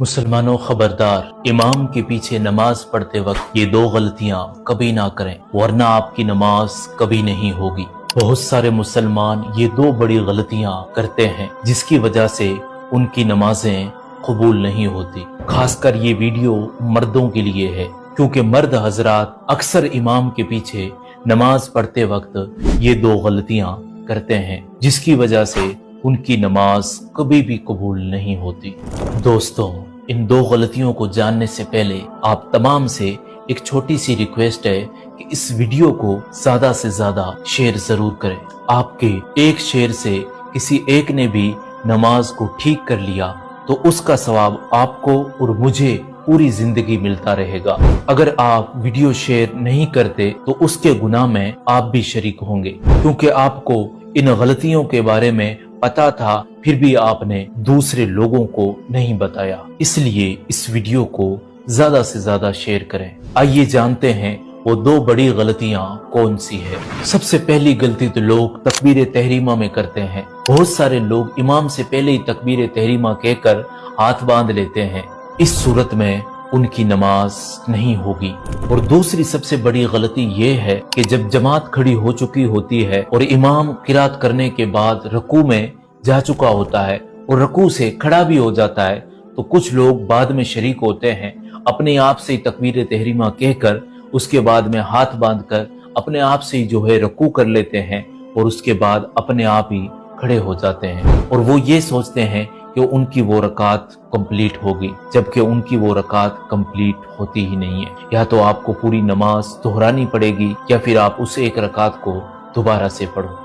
मुसलमानों खबरदार, इमाम के पीछे नमाज पढ़ते वक्त ये दो गलतियां कभी ना करें वरना आपकी नमाज कभी नहीं होगी। बहुत सारे मुसलमान ये दो बड़ी गलतियां करते हैं जिसकी वजह से उनकी नमाजें कबूल नहीं होती। खासकर ये वीडियो मर्दों के लिए है क्योंकि मर्द हजरात अक्सर इमाम के पीछे नमाज पढ़ते वक्त ये दो गलतियां करते हैं जिसकी वजह से उनकी नमाज कभी भी कबूल नहीं होती। दोस्तों, इन दो गलतियों को जानने से पहले आप तमाम से एक छोटी सी रिक्वेस्ट है कि इस वीडियो को ज्यादा से ज्यादा शेयर जरूर करें। आपके एक शेयर से किसी एक ने भी नमाज को ठीक कर लिया तो उसका सवाब आपको और मुझे पूरी जिंदगी मिलता रहेगा। अगर आप वीडियो शेयर नहीं करते तो उसके गुनाह में आप भी शरीक होंगे क्योंकि आपको इन गलतियों के बारे में पता था फिर भी आपने दूसरे लोगों को नहीं बताया। इसलिए इस वीडियो को ज्यादा से ज्यादा शेयर करें। आइए जानते हैं वो दो बड़ी गलतियां कौन सी है। सबसे पहली गलती तो लोग तकबीर तहरीमा में करते हैं। बहुत सारे लोग इमाम से पहले ही तकबीर तहरीमा कहकर हाथ बांध लेते हैं। इस सूरत में उनकी नमाज नहीं होगी। और दूसरी सबसे बड़ी गलती ये है कि जब जमात खड़ी हो चुकी होती है और इमाम किरात करने के बाद रकू में जा चुका होता है और रकू से खड़ा भी हो जाता है तो कुछ लोग बाद में शरीक होते हैं, अपने आप से तकबीर तहरीमा कहकर उसके बाद में हाथ बांधकर अपने आप से ही जो है रकू कर लेते हैं और उसके बाद अपने आप ही खड़े हो जाते हैं और वो ये सोचते हैं कि उनकी वो रकात कंप्लीट होगी, जबकि उनकी वो रकात कंप्लीट होती ही नहीं है। या तो आपको पूरी नमाज दोहरानी पड़ेगी या फिर आप उस एक रकात को दोबारा से पढ़ो।